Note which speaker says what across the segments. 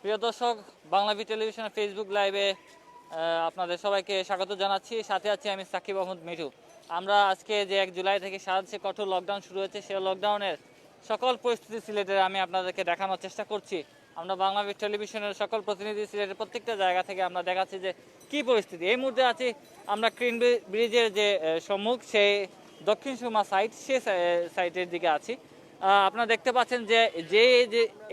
Speaker 1: প্রিয় দর্শক, বাংলাভি টেলিভিশনের ফেসবুক লাইভে আপনাদের সবাইকে স্বাগত জানাচ্ছি। সাথে আছি আমি সাকিব আহমদ মিঠু। আমরা আজকে যে 1 জুলাই থেকে সারা দেশে কঠোর লকডাউন শুরু হয়েছে, সেই লকডাউনের সকল পরিস্থিতি সিলেটের আমি আপনাদেরকে দেখানোর চেষ্টা করছি। আমরা বাংলাভি টেলিভিশনের সকল প্রতিনিধি সিলেটের প্রত্যেকটা জায়গা থেকে আমরা দেখাচ্ছি যে কি পরিস্থিতি। এই মুহূর্তে আছি আমরা ক্রিন ব্রিজের যে সম্মুখ, সেই দক্ষিণ সুরমা সাইড, সেই সাইটের দিকে আছি। আপনারা দেখতে পাচ্ছেন যে যে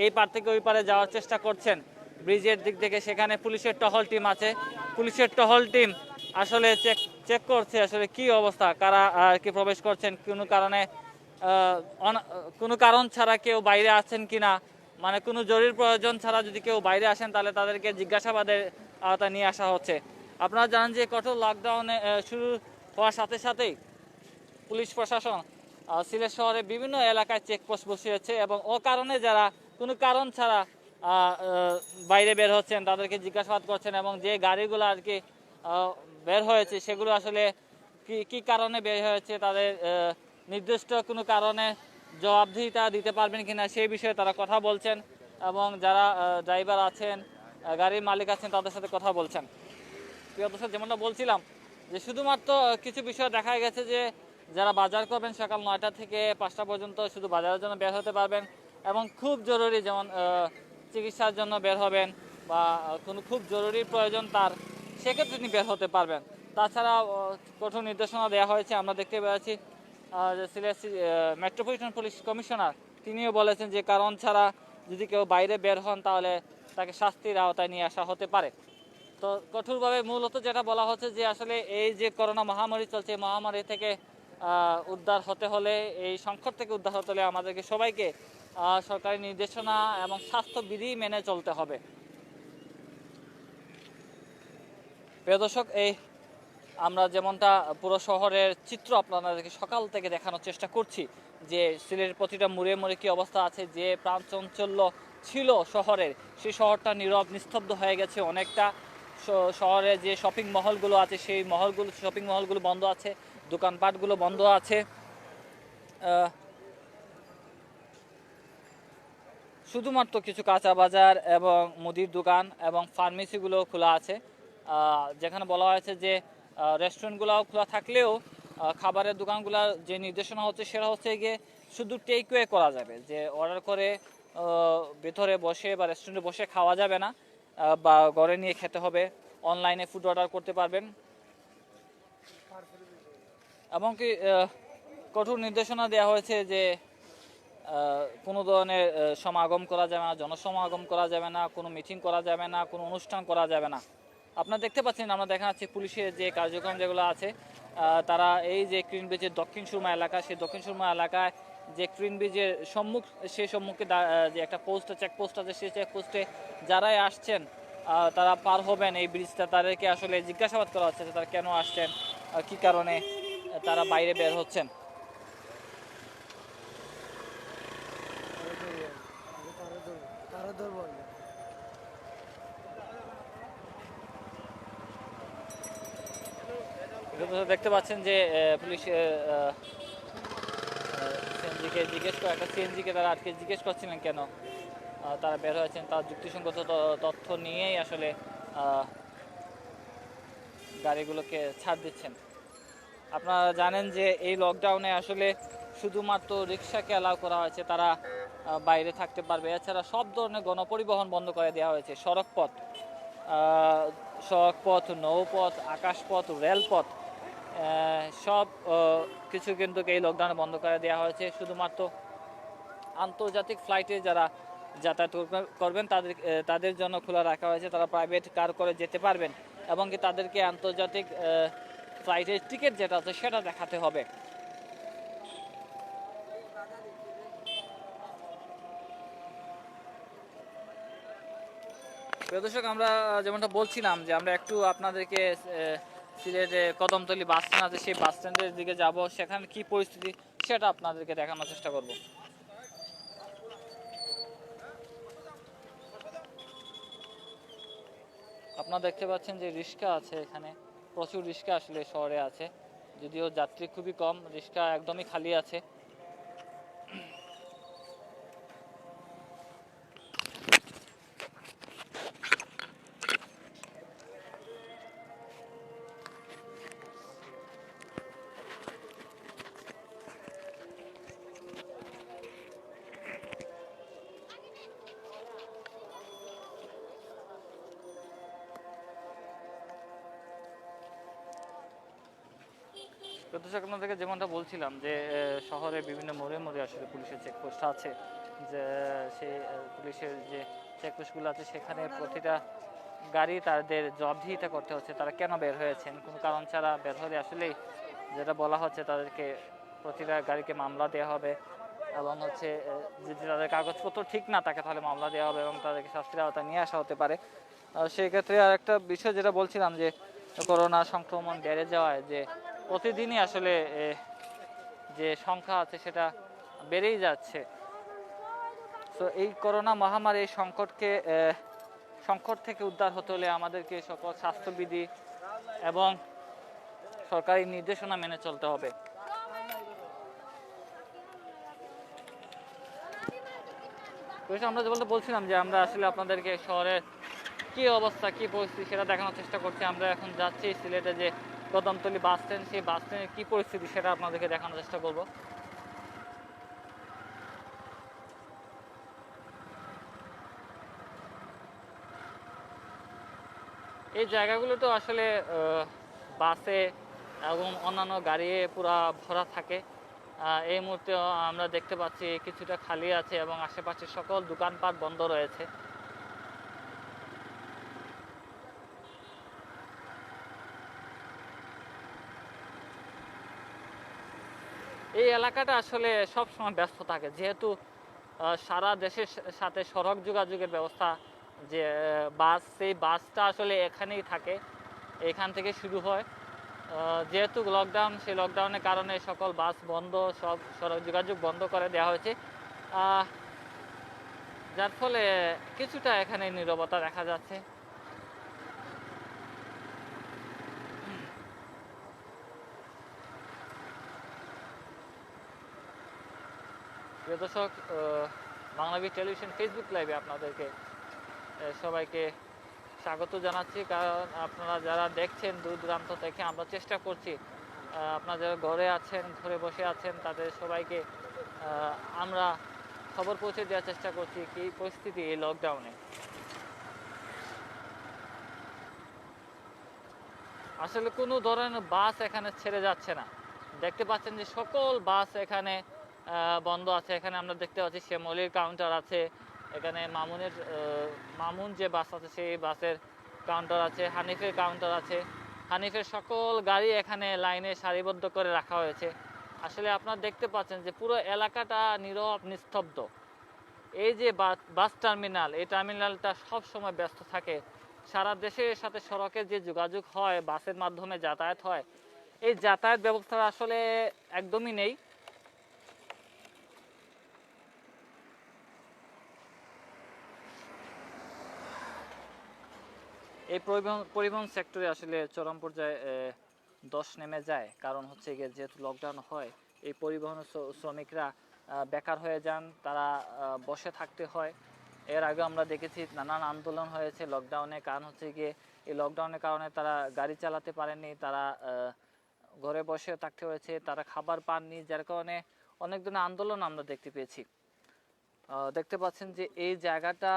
Speaker 1: এই পার থেকে ওই পারে যাওয়ার চেষ্টা করছেন ব্রিজের দিক থেকে, সেখানে পুলিশের টহল টিম আছে। পুলিশের টহল টিম আসলে চেক করছে আসলে কি অবস্থা, কারা কি প্রবেশ করছেন, কোনো কারণ ছাড়া কেউ বাইরে আসছেন কিনা, মানে কোনো জরুরি প্রয়োজন ছাড়া যদি কেউ বাইরে আসেন তাহলে তাদেরকে জিজ্ঞাসাবাদের আওতায় নিয়ে আসা হচ্ছে। আপনারা জানেন যে কঠোর লকডাউনে শুরু হওয়ার সাথে সাথেই পুলিশ প্রশাসন সিলেট শহরে বিভিন্ন এলাকায় চেকপোস্ট বসিয়েছে এবং ও কারণে যারা কোনো কারণ ছাড়া বাইরে বের হচ্ছেন তাদেরকে জিজ্ঞাসাবাদ করছেন, এবং যে গাড়িগুলো আর কি বের হয়েছে সেগুলো আসলে কি কারণে বের হয়েছে, তাদের নির্দিষ্ট কোনো কারণে জবাবদিহিতা দিতে পারবেন কিনা সেই বিষয়ে তারা কথা বলছেন, এবং যারা ড্রাইভার আছেন, গাড়ির মালিক আছেন, তাদের সাথে কথা বলছেন। প্রিয় দর্শক, যেমনটা বলছিলাম যে শুধুমাত্র কিছু বিষয় দেখা গেছে যে যারা বাজার করবেন সকাল 9টা থেকে 5টা পর্যন্ত শুধু বাজারের জন্য বের হতে পারবেন, এবং খুব জরুরি যেমন চিকিৎসার জন্য বের হবেন বা কোনো খুব জরুরি প্রয়োজন তার, সেক্ষেত্রে তিনি বের হতে পারবেন। তাছাড়া কঠোর নির্দেশনা দেওয়া হয়েছে। আমরা দেখতে পেয়েছি সিলেট মেট্রোপলিটন পুলিশ কমিশনার তিনিও বলেছেন যে কারণ ছাড়া যদি কেউ বাইরে বের হন তাহলে তাকে শাস্তির আওতায় নিয়ে আসা হতে পারে। তো কঠোরভাবে মূলত যেটা বলা হচ্ছে যে আসলে এই যে করোনা মহামারী চলছে, এই মহামারী থেকে উদ্ধার হতে হলে, এই সংকট থেকে উদ্ধার হতে হলে আমাদেরকে সবাইকে সরকারি নির্দেশনা এবং স্বাস্থ্যবিধি মেনে চলতে হবে। প্রিয় দর্শক, এই আমরা যেমনটা পুরো শহরের চিত্র আপনাদেরকে সকাল থেকে দেখানোর চেষ্টা করছি যে সিলেটের প্রতিটা মোড়ে মোড়ে কী অবস্থা আছে। যে প্রাণচাঞ্চল্য ছিল শহরের, সেই শহরটা নীরব নিস্তব্ধ হয়ে গেছে অনেকটা। শহরে যে শপিং মহলগুলো আছে সেই শপিং মহলগুলো বন্ধ আছে, দোকানপাটগুলো বন্ধ আছে। শুধুমাত্র কিছু কাঁচা বাজার এবং মুদির দোকান এবং ফার্মেসিগুলো খোলা আছে, যেখানে বলা হয়েছে যে রেস্টুরেন্টগুলোও খোলা থাকলেও খাবারের দোকানগুলোর যে নির্দেশনা হচ্ছে সেটা হচ্ছে গিয়ে শুধু টেকওয়ে করা যাবে, যে অর্ডার করে ভেতরে বসে বা রেস্টুরেন্টে বসে খাওয়া যাবে না, বা ঘরে নিয়ে খেতে হবে। অনলাইনে ফুড অর্ডার করতে পারবেন, এবং কি কঠোর নির্দেশনা দেওয়া হয়েছে যে কোনো ধরনের সমাগম করা যাবে না, জনসমাগম করা যাবে না, কোনো মিটিং করা যাবে না, কোনো অনুষ্ঠান করা যাবে না। আপনারা দেখতে পাচ্ছেন, আমরা দেখা যাচ্ছে পুলিশের যে কার্যক্রম যেগুলো আছে, তারা এই যে ক্রিন ব্রিজের দক্ষিণ সুরমা এলাকা, সেই দক্ষিণ সুরমা এলাকায় যে ক্রিন ব্রিজের সম্মুখ, সেই সম্মুখে যে একটা চেকপোস্ট আছে, সেই চেকপোস্টে যারাই আসছেন তারা পার হবেন এই ব্রিজটা, তাদেরকে আসলে জিজ্ঞাসাবাদ করা হচ্ছে যে তারা কেন আসছেন, কি কারণে তারা বাইরে বের হচ্ছেন। দেখতে পাচ্ছেন যে পুলিশ সিএনজিকে তারা আজকে জিজ্ঞেস করছিলেন কেন তারা বের হয়েছেন, তার যুক্তিসঙ্গত তথ্য নিয়েই আসলে গাড়িগুলোকে ছাড় দিচ্ছেন। আপনারা জানেন যে এই লকডাউনে আসলে শুধুমাত্র রিক্সাকে অ্যালাউ করা হয়েছে, তারা বাইরে থাকতে পারবে। এছাড়া সব ধরনের গণপরিবহন বন্ধ করে দেওয়া হয়েছে। সড়কপথ, নৌপথ, আকাশপথ, রেলপথ সব কিছু কিন্তু এই লকডাউনে বন্ধ করে দেওয়া হয়েছে। শুধুমাত্র আন্তর্জাতিক ফ্লাইটে যারা যাতায়াত করবেন তাদের জন্য খোলা রাখা হয়েছে, তারা প্রাইভেট কার করে যেতে পারবেন, এবং কি তাদেরকে আন্তর্জাতিক ফ্লাইটের টিকিট যেটা আছে সেটা দেখাতে হবে। দর্শক, আমরা যেমনটা বলছিলাম যে আমরা একটু আপনাদেরকে সিলেটে কদমতলী বাস স্ট্যান্ড আছে, সেই বাস স্ট্যান্ডের দিকে যাব, সেখানে কি পরিস্থিতি সেটা আপনাদেরকে দেখানোর চেষ্টা করব। আপনারা দেখতে পাচ্ছেন যে রিক্সা আছে, এখানে প্রচুর রিক্সা আসলে শহরে আছে, যদিও যাত্রী খুবই কম, রিক্সা একদমই খালি আছে। তো দর্শক আপনাদেরকে যেমনটা বলছিলাম যে শহরে বিভিন্ন মোড়ে মোড়ে আসলে পুলিশের চেকপোস্ট আছে, যে সেই পুলিশের যে চেকপোস্টগুলো আছে সেখানে প্রতিটা গাড়ি তাদের জবাবদিহিতা করতে হচ্ছে, তারা কেন বের হয়েছেন, কোনো কারণ ছাড়া বের হলে আসলেই যেটা বলা হচ্ছে তাদেরকে প্রতিটা গাড়িকে মামলা দেওয়া হবে এবং হচ্ছে যদি তাদের কাগজপত্র ঠিক না থাকে তাহলে মামলা দেওয়া হবে এবং তাদেরকে শাস্তির আওতায় নিয়ে আসা হতে পারে। সেই ক্ষেত্রে আর একটা বিষয় যেটা বলছিলাম যে করোনা সংক্রমণ বেড়ে যাওয়ায় যে প্রতিদিনই আসলে যে সংখ্যা আছে সেটা বেড়েই যাচ্ছে। তো এই করোনা মহামারী এই সংকট থেকে উদ্ধার হতে হলে আমাদেরকে সকল স্বাস্থ্যবিধি এবং সরকারি নির্দেশনা মেনে চলতে হবে। আমরা যেমন বলছিলাম যে আমরা আসলে আপনাদেরকে শহরের কি অবস্থা কি পরিস্থিতি সেটা দেখানোর চেষ্টা করছি। আমরা এখন যাচ্ছি সিলেটে যে কদমতলী বাস স্ট্যান্ড, সেই বাস স্ট্যান্ডের কি পরিস্থিতি সেটা আপনাদেরকে দেখানোর চেষ্টা করব। এই জায়গাগুলো তো আসলে বাসে এবং অন্যান্য গাড়ি পুরা ভরা থাকে। এই মুহূর্তে আমরা দেখতে পাচ্ছি কিছুটা খালি আছে এবং আশেপাশে সকল দোকানপাট বন্ধ রয়েছে। এই এলাকাটা আসলে সব সময় ব্যস্ত থাকে, যেহেতু সারা দেশের সাথে সড়ক যোগাযোগের ব্যবস্থা, যে বাস, সেই বাসটা আসলে এখানেই থাকে, এখান থেকে শুরু হয়। যেহেতু লকডাউন, সেই লকডাউনের কারণে সকল বাস বন্ধ, সব সড়ক যোগাযোগ বন্ধ করে দেওয়া হয়েছে, যার ফলে কিছুটা এখানে নীরবতা দেখা যাচ্ছে। প্রিয় দর্শক, বাংলাদেশ টেলিভিশন ফেসবুক লাইভে আপনাদেরকে সবাইকে স্বাগত জানাচ্ছি, কারণ আপনারা যারা দেখছেন দূর দূরান্ত থেকে, আমরা চেষ্টা করছি আপনারা যারা ঘরে আছেন, ঘরে বসে আছেন, তাদের সবাইকে আমরা খবর পৌঁছে দেওয়ার চেষ্টা করছি কি পরিস্থিতি এই লকডাউনে। আসলে কোনো ধরনের বাস এখানে ছেড়ে যাচ্ছে না, দেখতে পাচ্ছেন যে সকল বাস এখানে বন্ধ আছে। এখানে আমরা দেখতে পাচ্ছি শ্যামলীর কাউন্টার আছে, এখানে মামুন যে বাস আছে সেই বাসের কাউন্টার আছে, হানিফের কাউন্টার আছে, হানিফের সকল গাড়ি এখানে লাইনে সারিবদ্ধ করে রাখা হয়েছে। আসলে আপনারা দেখতে পাচ্ছেন যে পুরো এলাকাটা নীরব নিস্তব্ধ। এই যে বাস টার্মিনাল, এই টার্মিনালটা সব সময় ব্যস্ত থাকে। সারা দেশের সাথে সড়কের যে যোগাযোগ হয়, বাসের মাধ্যমে যাতায়াত হয়, এই যাতায়াত ব্যবস্থা আসলে একদমই নেই। এই পরিবহন সেক্টরে আসলে চরম পর্যায়ে ধস নেমে যায়, কারণ হচ্ছে গিয়ে যেহেতু লকডাউন হয়, এই পরিবহন শ্রমিকরা বেকার হয়ে যান, তারা বসে থাকতে হয়। এর আগে আমরা দেখেছি নানান আন্দোলন হয়েছে লকডাউনে, কারণ হচ্ছে গিয়ে এই লকডাউনের কারণে তারা গাড়ি চালাতে পারেননি, তারা ঘরে বসে থাকতে হয়েছে, তারা খাবার পাননি, যার কারণে অনেক ধরনের আন্দোলন আমরা দেখতে পেয়েছি। দেখতে পাচ্ছেন যে এই জায়গাটা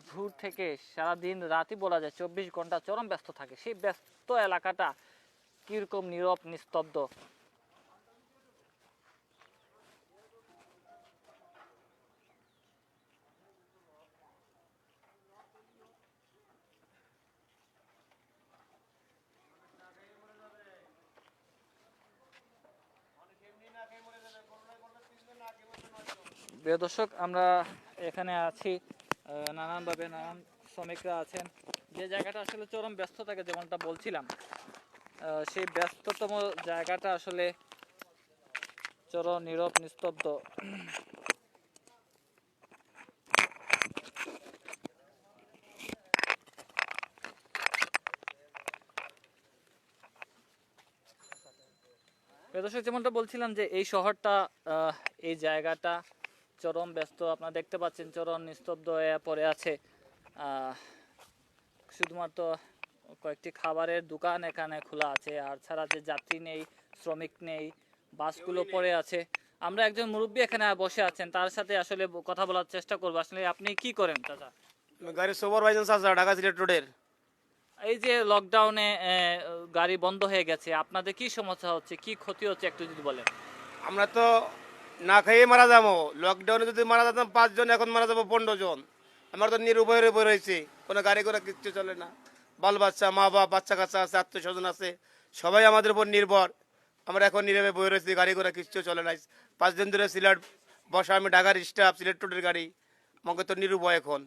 Speaker 1: ভোর থেকে সারাদিন রাতই বলা যায় 24 ঘন্টা চরম ব্যস্ত থাকে। সেই ব্যস্ত এলাকাটা কিরকম নীরব নিস্তব্ধ। প্রিয় দর্শক, আমরা এখানে আছি, নানানভাবে নানান শ্রমিকরা আছেন। যে জায়গাটা আসলে চরম ব্যস্ত থাকে, যেমনটা বলছিলাম, সেই ব্যস্ততম জায়গাটা আসলে চরম নীরব নিস্তব্ধ। দর্শক, যেমনটা বলছিলাম যে এই শহরটা, এই জায়গাটা চরম ব্যস্ত। আপনারা দেখতে পাচ্ছেন চরম নিস্তব্ধ হয়ে পড়ে আছে। শুধুমাত্র কয়েকটি খাবারের দোকান এখানে খোলা আছে, আর ছাড়া যে যাত্রী নেই, শ্রমিক নেই, বাসগুলো পড়ে আছে। আমরা একজন মুরব্বী এখানে বসে আছেন, তার সাথে আসলে কথা বলার চেষ্টা করবো। আসলে আপনি কি করেন চাচা?
Speaker 2: গাড়ির সুপারভাইজার আছে ঢাকা সিলেট রোডের।
Speaker 1: এই যে লকডাউনে গাড়ি বন্ধ হয়ে গেছে, আপনাদের কি সমস্যা হচ্ছে, কি ক্ষতি হচ্ছে একটু যদি বলেন।
Speaker 2: আমরা তো না খেয়ে মারা যাবো। লকডাউনে যদি মারা যেতাম 5 জন, এখন মারা যাবো 15 জন। আমরা তো নিরুপায়ের উপরে রয়েছি, কোনো গাড়ি ঘোড়া কিচ্ছু চলে না। বাল বাচ্চা, মা বাপ, বাচ্চা কাচ্চা আছে, আত্মীয় স্বজন আছে, সবাই আমাদের উপর নির্ভর। আমরা এখন নীরবে বয়ে রয়েছি, গাড়ি ঘোড়া কিচ্ছু চলে নাই। 5 দিন ধরে সিলেট বসা, আমি ঢাকার স্টাফ, সিলেট রোডের গাড়ি, আমাকে তো নিরুপায় এখন।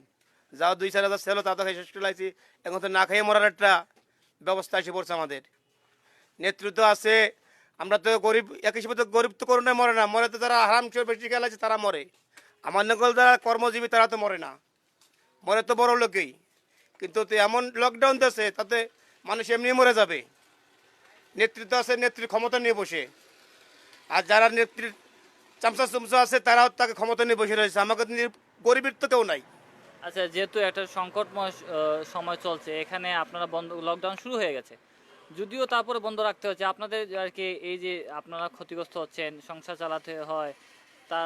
Speaker 2: যাও 2-4 হাজার ছিল, তা তো খেয়ে শেষ করে লাইছি। এখন তো না খেয়ে মরার একটা ব্যবস্থা এসে পড়ছে আমাদের। নেতৃত্ব আছে, আমরা তো গরিব, এক হিসেবে তো গরিব তো করোনায় মরে না, মরে তো যারা হারাম খেয়ে বেশি খেলাছে তারা মরে। আমার নকল যারা কর্মজীবী তারা তো মরে না, মরে তো বড় লোকেই। কিন্তু তো এমন লকডাউন দিয়েছে, তাতে মানুষ এমনি মরে যাবে। নেতৃত্ব আছে, নেত্রীর ক্ষমতা নিয়ে বসে, আর যারা নেত্রীর চামচা চুমচা আছে তারাও তাকে ক্ষমতা নিয়ে বসে রয়েছে। আমাকে গরিবের তো কেউ নাই।
Speaker 1: আচ্ছা, যেহেতু একটা সংকটময় সময় চলছে, এখানে আপনারা বন্ধ, লকডাউন শুরু হয়ে গেছে, যদিও তারপরে বন্ধ রাখতে হচ্ছে আপনাদের আর কি। এই যে আপনারা ক্ষতিগ্রস্ত হচ্ছেন, সংসার চালাতে হয়, তা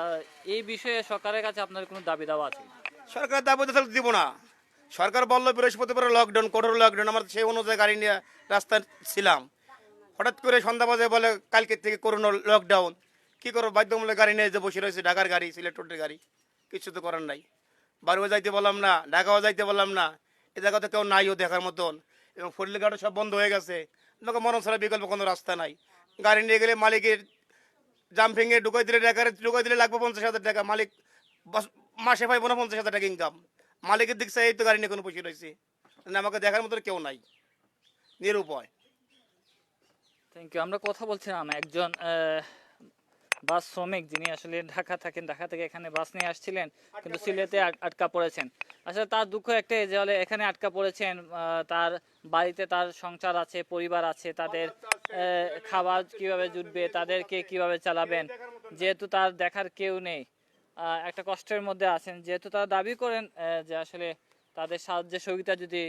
Speaker 1: এই বিষয়ে সরকারের কাছে আপনাদের কোনো দাবি দাওয়া আছে?
Speaker 2: সরকার দাবি তো দিব না। সরকার বললো বৃহস্পতিবার লকডাউন, কঠোর লকডাউন। আমরা সেই অনুযায়ী গাড়ি নিয়ে রাস্তায় ছিলাম। হঠাৎ করে সন্ধ্যা বাজে বলে কালকে থেকে করোনা লকডাউন। কি করবো, বাধ্যমূলক গাড়ি নিয়ে যে বসে রয়েছে, ঢাকার গাড়ি, সিলেট রোডের গাড়ি, কিছু তো করার নাই। বাড়িও যাইতে বললাম না, ঢাকাও যাইতে বললাম না, এ জায়গাতে কেউ নাইও দেখার মতন। এবং ফটলি গাড়ি সব বন্ধ হয়ে গেছে, আমাকে মরণ ছাড়া বিকল্প কোনো রাস্তা নাই। গাড়ি নিয়ে গেলে মালিকের জাম ভেঙে ঢুকাই দিলে লাগবে 50,000 টাকা। মালিক মাসে পাইব না 50,000 টাকা ইনকাম। মালিকের দিক চাই, এই তো গাড়ি নিয়ে কোনো বসে রয়েছে, আমাকে দেখার মতো কেউ নাই, নিরুপায়।
Speaker 1: Thank you. আমরা কথা বলছিলাম একজন বাস শ্রমিক, যিনি আসলে ঢাকা থাকেন, ঢাকা থেকে এখানে বাস নিয়ে আসছিলেন, কিন্তু সিলেটে আটকা পড়েছেন। আসলে তার দুঃখ একটাই যে হলে এখানে আটকা পড়েছেন, তার বাড়িতে তার সংসার আছে, পরিবার আছে, তাদের খাবার কিভাবে জুটবে, তাদেরকে কিভাবে চালাবেন, যেহেতু তার দেখার কেউ নেই। একটা কষ্টের মধ্যে আছেন, যেহেতু তারা দাবি করেন যে আসলে তাদের সাহায্য সহযোগিতা যদি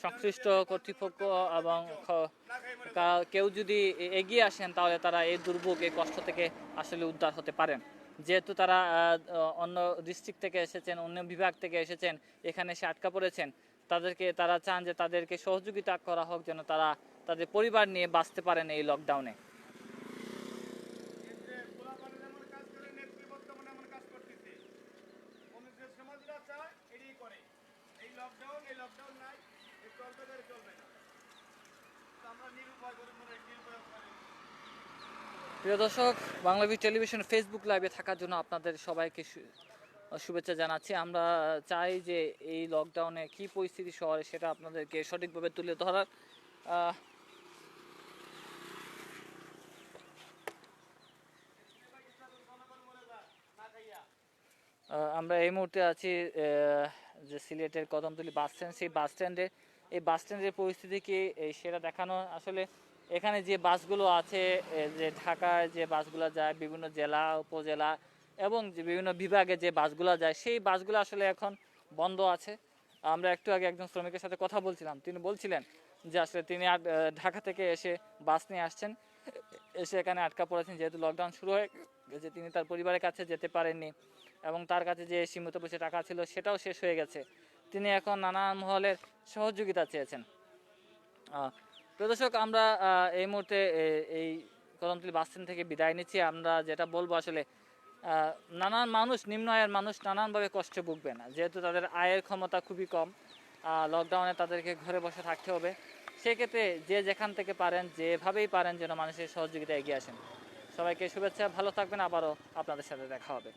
Speaker 1: সংশ্লিষ্ট কর্তৃপক্ষ এবং কেউ যদি এগিয়ে আসেন, তাহলে তারা এই দুর্ভোগ, এই কষ্ট থেকে আসলে উদ্ধার হতে পারেন। যেহেতু তারা অন্য ডিস্ট্রিক্ট থেকে এসেছেন, অন্য বিভাগ থেকে এসেছেন, এখানে এসে আটকা পড়েছেন, তারা চান যে তাদেরকে সহযোগিতা করা হোক, যেন তারা তাদের পরিবার নিয়ে বাঁচতে পারেন এই লকডাউনে। প্রিয় দর্শক, বাংলাদেশ টেলিভিশন ফেসবুক লাইভে থাকার জন্য আপনাদের সবাইকে শুভেচ্ছা জানাচ্ছি। আমরা চাই যে এই লকডাউনে কি পরিস্থিতি শহরে, সেটা আপনাদেরকে সঠিকভাবে তুলে ধরার। আহ, আমরা এই মুহূর্তে আছি যে সিলেটের কদমতলী বাস স্ট্যান্ড, সেই বাস স্ট্যান্ডে। এই বাস স্ট্যান্ডের পরিস্থিতি কি সেটা দেখানো। আসলে এখানে যে বাসগুলো আছে, যে ঢাকার যে বাসগুলো যায় বিভিন্ন জেলা, উপজেলা এবং যে বিভিন্ন বিভাগে যে বাসগুলো যায়, সেই বাসগুলো আসলে এখন বন্ধ আছে। আমরা একটু আগে একজন শ্রমিকের সাথে কথা বলছিলাম, তিনি বলছিলেন যে আসলে তিনি ঢাকা থেকে এসে বাস নিয়ে আসছেন, এসে এখানে আটকা পড়েছেন, যেহেতু লকডাউন শুরু হয়ে গেছে। তিনি তার পরিবারের কাছে যেতে পারেননি এবং তার কাছে যে সীমিত পয়সা টাকা ছিল সেটাও শেষ হয়ে গেছে। তিনি এখন নানান মহলের সহযোগিতা চেয়েছেন। প্রিয় দর্শক, আমরা এই মুহূর্তে এই কদমতলী বাস স্ট্যান্ড থেকে বিদায় নিচ্ছি। আমরা যেটা বলবো আসলে নানান মানুষ, নিম্ন আয়ের মানুষ নানানভাবে কষ্টে ভুগবে না, যেহেতু তাদের আয়ের ক্ষমতা খুবই কম। লকডাউনে তাদেরকে ঘরে বসে থাকতে হবে। সেক্ষেত্রে যে যেখান থেকে পারেন, যেভাবেই পারেন, যেন মানুষের সহযোগিতা এগিয়ে আসেন। সবাইকে শুভেচ্ছা, ভালো থাকবেন, আবারও আপনাদের সাথে দেখা হবে।